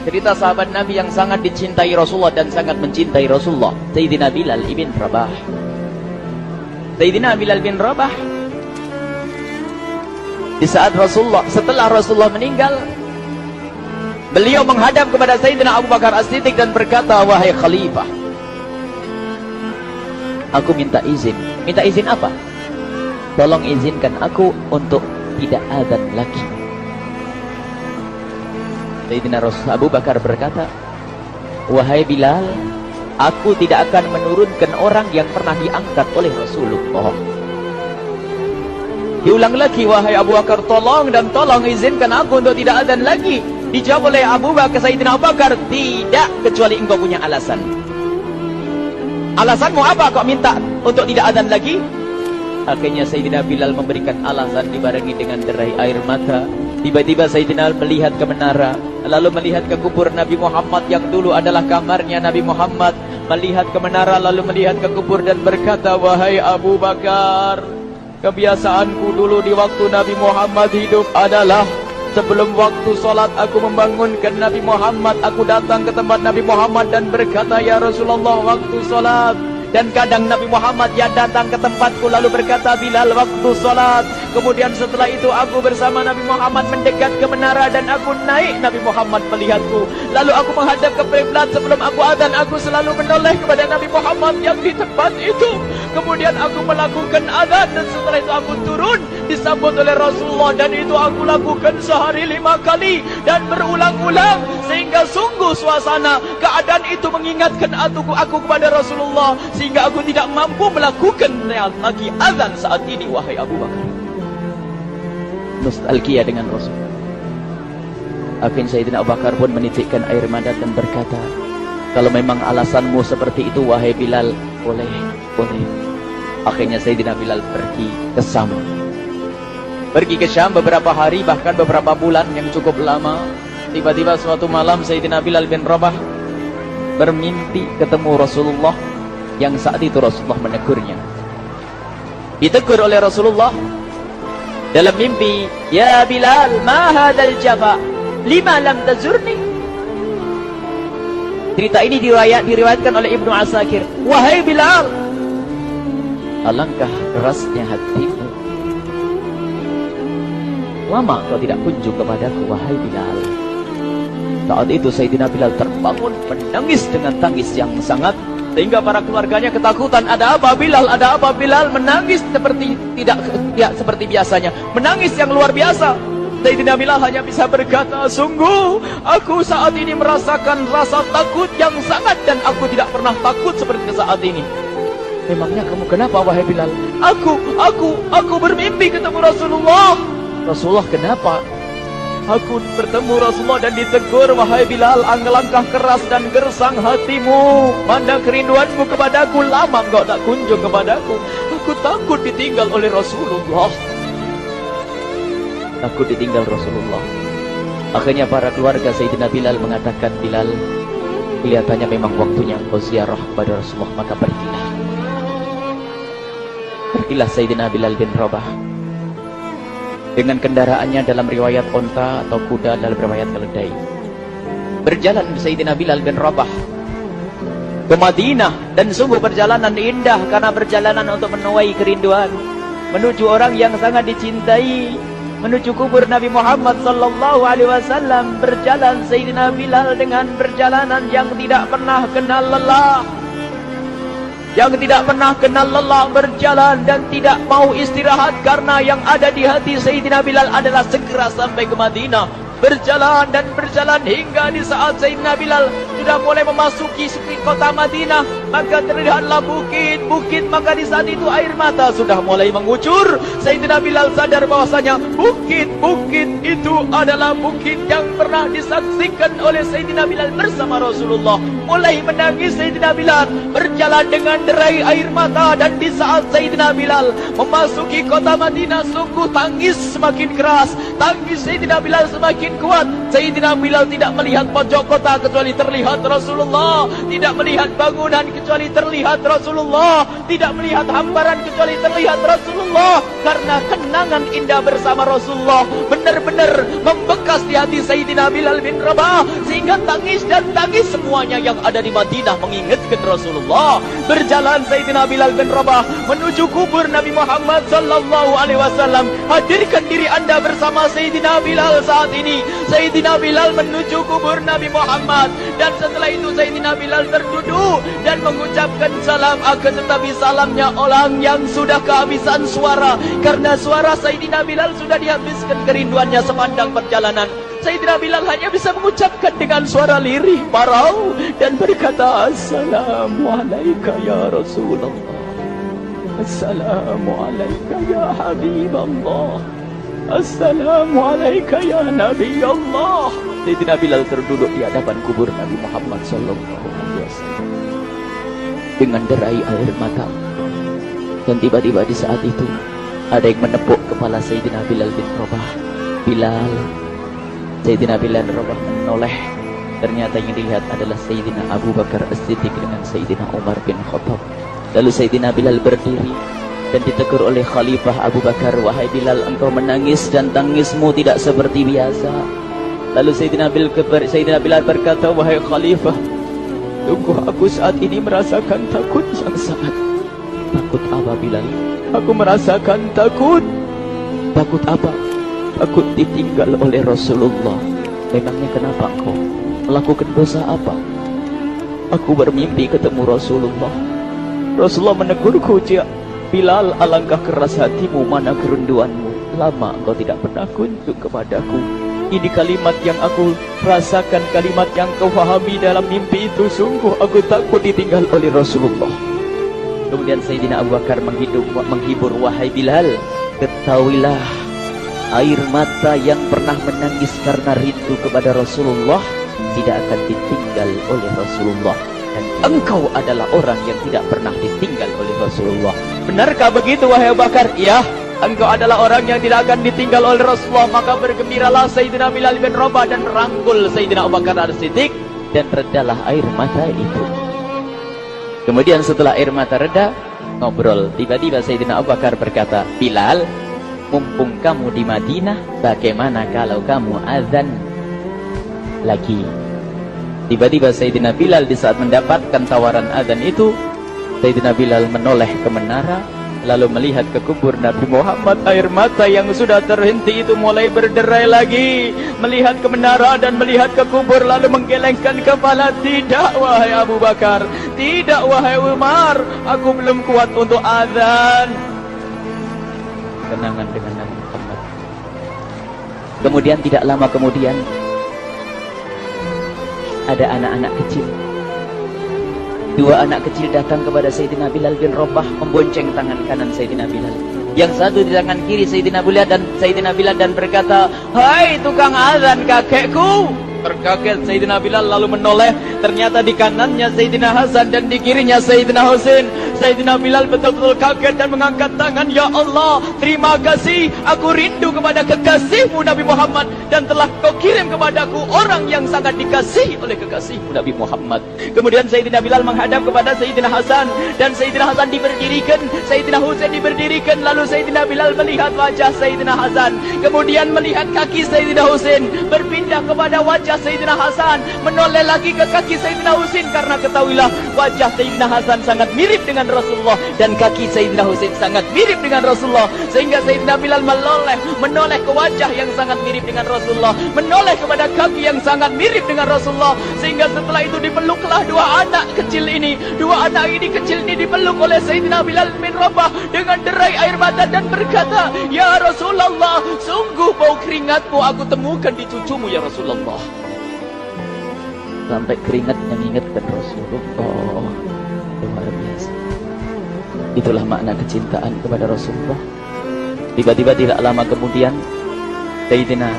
Cerita sahabat Nabi yang sangat dicintai Rasulullah dan sangat mencintai Rasulullah, Sayyidina Bilal ibn Rabah. Sayyidina Bilal bin Rabah, di saat setelah Rasulullah meninggal, beliau menghadap kepada Sayyidina Abu Bakar As-Siddiq dan berkata, wahai khalifah, aku minta izin. Minta izin apa? Tolong izinkan aku untuk tidak azan lagi. Sayyidina Abu Bakar berkata, wahai Bilal, aku tidak akan menurunkan orang yang pernah diangkat oleh Rasulullah. Diulang lagi, wahai Abu Bakar, tolong dan tolong izinkan aku untuk tidak azan lagi. Dijawab oleh Abu Bakar, Sayyidina Abu Bakar, tidak, kecuali engkau punya alasan. Alasanmu apa kau minta untuk tidak azan lagi? Akhirnya Sayyidina Bilal memberikan alasan dibarengi dengan derai air mata. Tiba-tiba Sayyidina melihat ke menara, lalu melihat ke kubur Nabi Muhammad yang dulu adalah kamarnya Nabi Muhammad. Melihat ke menara, lalu melihat ke kubur dan berkata, wahai Abu Bakar, kebiasaanku dulu di waktu Nabi Muhammad hidup adalah sebelum waktu solat aku membangunkan Nabi Muhammad. Aku datang ke tempat Nabi Muhammad dan berkata, ya Rasulullah, waktu solat. Dan kadang Nabi Muhammad yang datang ke tempatku lalu berkata, Bilal, waktu solat. Kemudian setelah itu aku bersama Nabi Muhammad mendekat ke menara dan aku naik, Nabi Muhammad melihatku. Lalu aku menghadap ke kiblat. Sebelum aku azan, aku selalu menoleh kepada Nabi Muhammad yang di tempat itu. Kemudian aku melakukan azan dan setelah itu aku turun disambut oleh Rasulullah, dan itu aku lakukan sehari 5 kali dan berulang-ulang, sehingga sungguh suasana keadaan itu mengingatkan aku kepada Rasulullah, sehingga aku tidak mampu melakukan lagi azan saat ini, wahai Abu Bakar. Nostalgia dengan Rasul. Akhirnya Sayyidina Abu Bakar pun menitikkan air mata dan berkata, kalau memang alasanmu seperti itu, wahai Bilal, boleh. Akhirnya Sayyidina Bilal pergi ke Syam. Pergi ke Syam beberapa hari, bahkan beberapa bulan yang cukup lama. Tiba-tiba suatu malam Sayyidina Bilal bin Rabah bermimpi ketemu Rasulullah, yang saat itu Rasulullah menegurnya. Ditegur oleh Rasulullah dalam mimpi, ya Bilal, ma hadzal jafa, lima lam tazurni. Cerita ini diriwayatkan oleh Ibnu Asakir. Wahai Bilal, alangkah kerasnya hatimu, lama kau tidak kunjung kepadaku, wahai Bilal. Saat itu Sayyidina Bilal terbangun menangis dengan tangis yang sangat, sehingga para keluarganya ketakutan. Ada apa Bilal? Ada apa Bilal? Menangis seperti tidak seperti biasanya, menangis yang luar biasa. Sayyidina Bilal hanya bisa berkata, sungguh aku saat ini merasakan rasa takut yang sangat, dan aku tidak pernah takut seperti saat ini. Memangnya kamu kenapa, wahai Bilal? Aku bermimpi ketemu Rasulullah. Rasulullah, kenapa? Aku bertemu Rasulullah dan ditegur, wahai Bilal, langkah keras dan gersang hatimu, mana kerinduanmu kepadaku, lama engkau tak kunjung kepadaku. Aku takut ditinggal oleh Rasulullah. Takut ditinggal Rasulullah. Akhirnya para keluarga Sayyidina Bilal mengatakan, Bilal, kelihatannya memang waktunya engkau ziarah kepada Rasulullah, maka pergilah. Pergilah Sayyidina Bilal bin Rabah dengan kendaraannya, dalam riwayat onta atau kuda, dalam riwayat keledai. Berjalan Sayyidina Bilal bin Rabah ke Madinah, dan sungguh perjalanan indah karena perjalanan untuk menuai kerinduan, menuju orang yang sangat dicintai, menuju kubur Nabi Muhammad sallallahu alaihi wasallam. Berjalan Sayyidina Bilal dengan perjalanan yang tidak pernah kenal lelah, berjalan dan tidak mau istirahat, karena yang ada di hati Sayyidina Bilal adalah segera sampai ke Madinah. Berjalan dan berjalan hingga di saat Sayyidina Bilal sudah mulai memasuki kota Madinah, maka terlihatlah bukit-bukit, maka di saat itu air mata sudah mulai mengucur. Sayyidina Bilal sadar bahwasanya bukit-bukit itu adalah bukit yang pernah disaksikan oleh Sayyidina Bilal bersama Rasulullah. Mulai menangis Sayyidina Bilal, berjalan dengan derai air mata, dan di saat Sayyidina Bilal memasuki kota Madinah, sungguh tangis semakin keras, tangis Sayyidina Bilal semakin semakin kuat. Sayyidina Bilal tidak melihat pojok kota kecuali terlihat Rasulullah, tidak melihat bangunan kecuali terlihat Rasulullah, tidak melihat hamparan kecuali terlihat Rasulullah. Karena kenangan indah bersama Rasulullah benar-benar membekas di hati Sayyidina Bilal bin Rabah, sehingga tangis dan tangis semuanya yang ada di Madinah mengingatkan Rasulullah. Berjalan Sayyidina Bilal bin Rabah menuju kubur Nabi Muhammad sallallahu alaihi wasallam. Hadirkan diri Anda bersama Sayyidina Bilal saat ini. Sayyidina Bilal menuju kubur Nabi Muhammad, dan setelah itu Sayyidina Bilal terduduk dan mengucapkan salam, akan tetapi salamnya orang yang sudah kehabisan suara, karena suara Sayyidina Bilal sudah dihabiskan kerinduannya sepanjang perjalanan. Sayyidina Bilal hanya bisa mengucapkan dengan suara lirih parau dan berkata, Assalamualaikum ya Rasulullah, Assalamualaikum ya Habiballah, Assalamualaikum ya Nabi Allah. Sayyidina Bilal terduduk di hadapan kubur Nabi Muhammad sallallahu alaihi wasallam dengan derai air mata. Dan tiba-tiba di saat itu ada yang menepuk kepala Sayyidina Bilal bin Rabah. Bilal. Sayyidina Bilal bin Rabah menoleh. Ternyata yang dilihat adalah Sayyidina Abu Bakar As-Siddiq dengan Sayyidina Umar bin Khattab. Lalu Sayyidina Bilal berdiri dan ditegur oleh Khalifah Abu Bakar, wahai Bilal, engkau menangis dan tangismu tidak seperti biasa. Lalu Sayyidina Bilal berkata, wahai Khalifah, sungguh aku saat ini merasakan takut yang sangat. Takut apa Bilal? Aku merasakan takut. Takut apa? Takut ditinggal oleh Rasulullah. Memangnya kenapa kau melakukan dosa apa? Aku bermimpi ketemu Rasulullah. Rasulullah menegurku, Bilal, alangkah keras hatimu, mana kerinduanmu. Lama engkau tidak pernah kunjung kepadaku. Ini kalimat yang aku rasakan, kalimat yang kau fahami dalam mimpi itu. Sungguh aku takut ditinggal oleh Rasulullah. Kemudian Sayyidina Abu Bakar menghibur, wahai Bilal, ketahuilah, air mata yang pernah menangis karena rindu kepada Rasulullah tidak akan ditinggal oleh Rasulullah. Dan engkau adalah orang yang tidak pernah ditinggal oleh Rasulullah. Benarkah begitu wahai Abu Bakar? Iya, engkau adalah orang yang tidak akan ditinggal oleh Rasulullah. Maka bergembiralah Sayyidina Bilal bin Rabah dan merangkul Sayyidina Abu Bakar As-Siddiq, dan redalah air mata itu. Kemudian setelah air mata reda, ngobrol. Tiba-tiba Sayyidina Abu Bakar berkata, Bilal, mumpung kamu di Madinah, bagaimana kalau kamu azan lagi? Tiba-tiba Sayyidina Bilal di saat mendapatkan tawaran azan itu, Sayyidina Bilal menoleh ke menara, lalu melihat ke kubur Nabi Muhammad. Air mata yang sudah terhenti itu mulai berderai lagi. Melihat ke menara dan melihat ke kubur, lalu menggelengkan kepala. Tidak wahai Abu Bakar, tidak wahai Umar, aku belum kuat untuk azan. Kenangan dengan Nabi Muhammad. Kemudian tidak lama kemudian ada anak-anak kecil. Dua anak kecil datang kepada Sayyidina Bilal bin Rabah, membonceng tangan kanan Sayyidina Bilal. Yang satu di tangan kiri Sayyidina Bilal dan berkata, hai tukang azan kakekku. Terkaget Sayyidina Bilal lalu menoleh. Ternyata di kanannya Sayyidina Hasan dan di kirinya Sayyidina Husain. Sayyidina Bilal betul-betul kaget dan mengangkat tangan. Ya Allah, terima kasih. Aku rindu kepada kekasihmu Nabi Muhammad, dan telah kau kirim kepadaku orang yang sangat dikasihi oleh kekasihmu Nabi Muhammad. Kemudian Sayyidina Bilal menghadap kepada Sayyidina Hasan, dan Sayyidina Hasan diberdirikan, Sayyidina Husain diberdirikan. Lalu Sayyidina Bilal melihat wajah Sayyidina Hasan, kemudian melihat kaki Sayyidina Husain, berpindah kepada wajah Sayyidina Hasan, menoleh lagi ke kaki Sayyidina Husain. Karena ketahuilah, wajah Sayyidina Hasan sangat mirip dengan Rasulullah, dan kaki Sayyidina Husain sangat mirip dengan Rasulullah. Sehingga Sayyidina Bilal menoleh ke wajah yang sangat mirip dengan Rasulullah, menoleh kepada kaki yang sangat mirip dengan Rasulullah. Sehingga setelah itu dipeluklah dua anak kecil ini. Dua anak ini kecil ini dipeluk oleh Sayyidina Bilal bin Rabah dengan derai air mata dan berkata, ya Rasulullah, sungguh bau keringatmu aku temukan di cucumu ya Rasulullah. Sampai keringat mengingatkan Rasulullah. Luar biasa. Itulah makna kecintaan kepada Rasulullah. Tiba-tiba tidak lama kemudian Sayyidina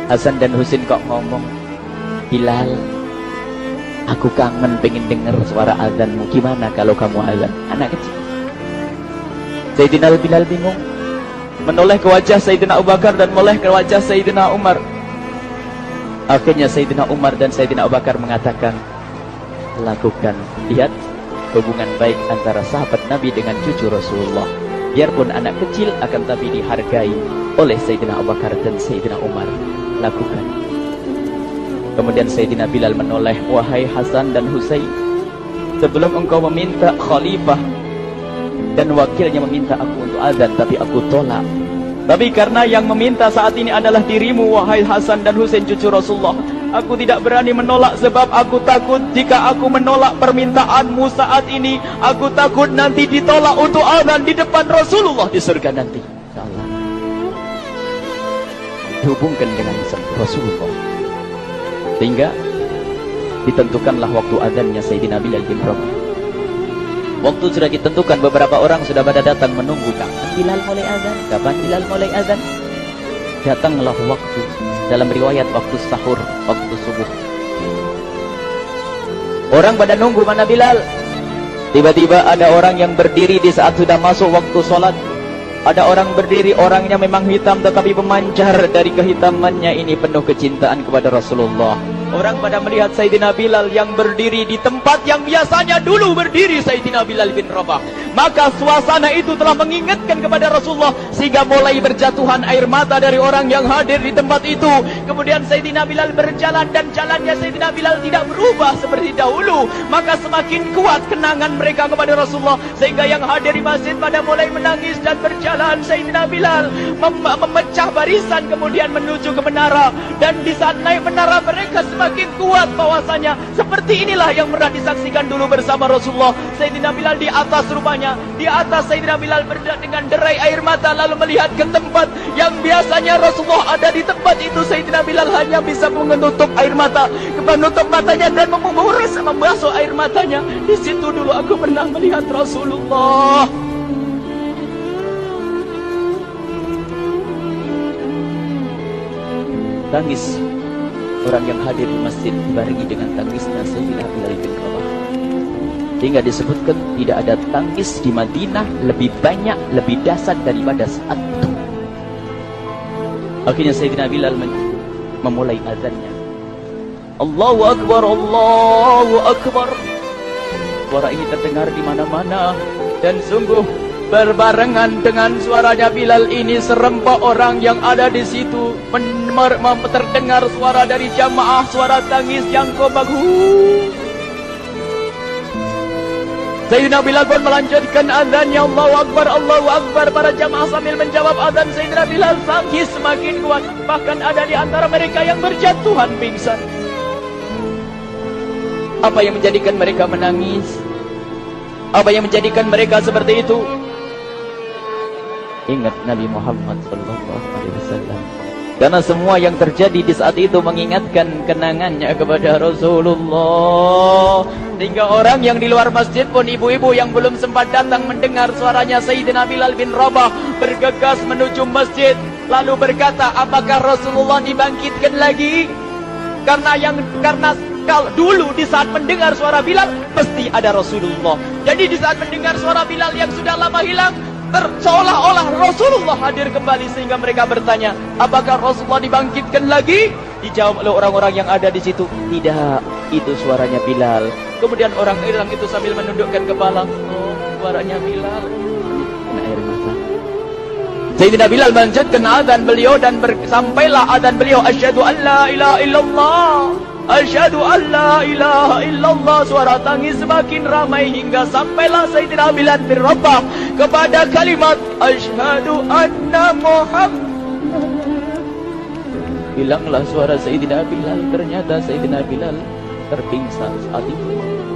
Hasan dan Husain kok ngomong, Bilal, aku kangen pengen dengar suara azanmu. Gimana kalau kamu azan? Anak kecil. Sayyidina Bilal bingung, menoleh ke wajah Sayyidina Abu Bakar dan menoleh ke wajah Sayyidina Umar. Akhirnya Sayyidina Umar dan Sayyidina Abu Bakar mengatakan, lakukan. Lihat hubungan baik antara sahabat Nabi dengan cucu Rasulullah. Biarpun anak kecil, akan tapi dihargai oleh Sayyidina Abu Bakar dan Sayyidina Umar. Lakukan. Kemudian Sayyidina Bilal menoleh, wahai Hasan dan Husain, sebelum engkau meminta khalifah dan wakilnya meminta aku untuk azan, tapi aku tolak. Tapi karena yang meminta saat ini adalah dirimu, wahai Hasan dan Husain cucu Rasulullah, aku tidak berani menolak, sebab aku takut jika aku menolak permintaanmu saat ini, aku takut nanti ditolak untuk azan di depan Rasulullah di surga nanti. InsyaAllah dihubungkan dengan Rasulullah, sehingga ditentukanlah waktu azannya Sayyidina Bilal bin Rabah. Waktu sudah ditentukan, beberapa orang sudah pada datang menunggu. Kapan Bilal mulai azan? Kapan Bilal mulai azan? Datanglah waktu. Dalam riwayat waktu sahur, waktu subuh. Orang pada nunggu mana Bilal. Tiba-tiba ada orang yang berdiri di saat sudah masuk waktu sholat. Ada orang berdiri, orangnya memang hitam tetapi memancar dari kehitamannya ini penuh kecintaan kepada Rasulullah. Orang pada melihat Sayyidina Bilal yang berdiri di tempat yang biasanya dulu berdiri Sayyidina Bilal bin Rabah. Maka suasana itu telah mengingatkan kepada Rasulullah, sehingga mulai berjatuhan air mata dari orang yang hadir di tempat itu. Kemudian Sayyidina Bilal berjalan, dan jalannya Sayyidina Bilal tidak berubah seperti dahulu. Maka semakin kuat kenangan mereka kepada Rasulullah, sehingga yang hadir di masjid pada mulai menangis dan berjalan. Sayyidina Bilal memecah barisan kemudian menuju ke menara. Dan di saat naik menara mereka semakin kuat bahwasanya seperti inilah yang pernah disaksikan dulu bersama Rasulullah. Sayyidina Bilal di atas rumahnya, di atas Sayyidina Bilal dengan derai air mata, lalu melihat ke tempat yang biasanya Rasulullah ada di tempat itu. Sayyidina Bilal hanya bisa menutup air mata, menutup matanya dan membasuh air matanya. Di situ dulu aku pernah melihat Rasulullah. Tangis orang yang hadir di masjid dibarengi dengan tangisnya Sayyidina Bilal bin Rabah. Hingga disebutkan tidak ada tangis di Madinah lebih banyak, lebih dahsyat daripada saat itu. Akhirnya Sayyidina Bilal memulai azannya. Allahu Akbar, Allahu Akbar. Suara ini terdengar di mana-mana, dan sungguh berbarengan dengan suaranya Bilal ini serempak orang yang ada di situ terdengar suara dari jamaah, suara tangis yang kobagu. Sayyidina Bilal pun melanjutkan azannya, Allahu Akbar, Allahu Akbar. Para jamaah sambil menjawab azan Sayyidina Bilal, tangis semakin kuat. Bahkan ada di antara mereka yang berjatuhan pingsan. Apa yang menjadikan mereka menangis? Apa yang menjadikan mereka seperti itu? Ingat Nabi Muhammad SAW. Karena semua yang terjadi di saat itu mengingatkan kenangannya kepada Rasulullah. Sehingga orang yang di luar masjid pun, ibu-ibu yang belum sempat datang mendengar suaranya Sayyidina Bilal bin Rabah, bergegas menuju masjid, lalu berkata, apakah Rasulullah dibangkitkan lagi? Karena kalau dulu di saat mendengar suara Bilal pasti ada Rasulullah. Jadi di saat mendengar suara Bilal yang sudah lama hilang, seolah-olah Rasulullah hadir kembali, sehingga mereka bertanya, apakah Rasulullah dibangkitkan lagi? Dijawab oleh orang-orang yang ada di situ, tidak, itu suaranya Bilal. Kemudian orang-orang itu sambil menundukkan kepala, oh, suaranya Bilal. Kena air mata. Sayyidina Bilal melanjutkan azan beliau, dan sampailah azan beliau, asyhadu an la ilaha illallah, asyhadu an la ilaha illallah. Suara tangis semakin ramai hingga sampailah Sayyidina Bilal bin Rabah kepada kalimat asyhadu anna Muhammad. Hilanglah suara Sayyidina Bilal. Ternyata Sayyidina Bilal terpingsan saat itu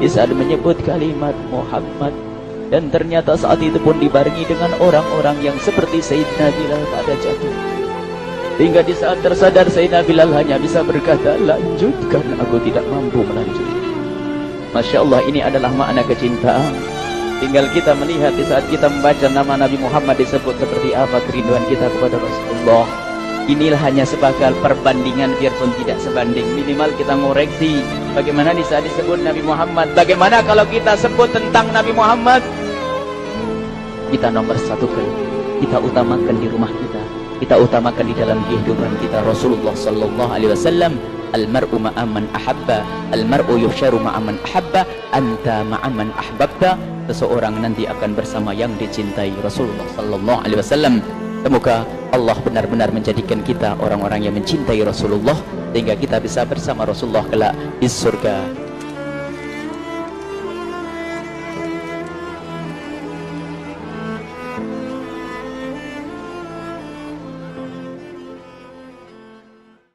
di saat menyebut kalimat Muhammad. Dan ternyata saat itu pun dibarengi dengan orang-orang yang seperti Sayyidina Bilal pada jatuh. Hingga di saat tersadar Sayyidina Bilal hanya bisa berkata, lanjutkan, aku tidak mampu melanjutkan. Masya Allah, ini adalah makna kecintaan. Tinggal kita melihat di saat kita membaca nama Nabi Muhammad disebut seperti apa kerinduan kita kepada Rasulullah. Inilah hanya sebagai perbandingan, biarpun tidak sebanding. Minimal kita ngoreksi bagaimana di saat disebut Nabi Muhammad. Bagaimana kalau kita sebut tentang Nabi Muhammad, kita nomor satukan, kita utamakan di rumah kita, kita utamakan di dalam kehidupan kita Rasulullah sallallahu alaihi wasallam, almar'u ma'aman ahabba, almar'u yuhsyaru ma'aman ahabba, anta ma'aman ahbabta. Seseorang nanti akan bersama yang dicintai Rasulullah sallallahu alaihi wasallam. Semoga Allah benar-benar menjadikan kita orang-orang yang mencintai Rasulullah, sehingga kita bisa bersama Rasulullah kelak di surga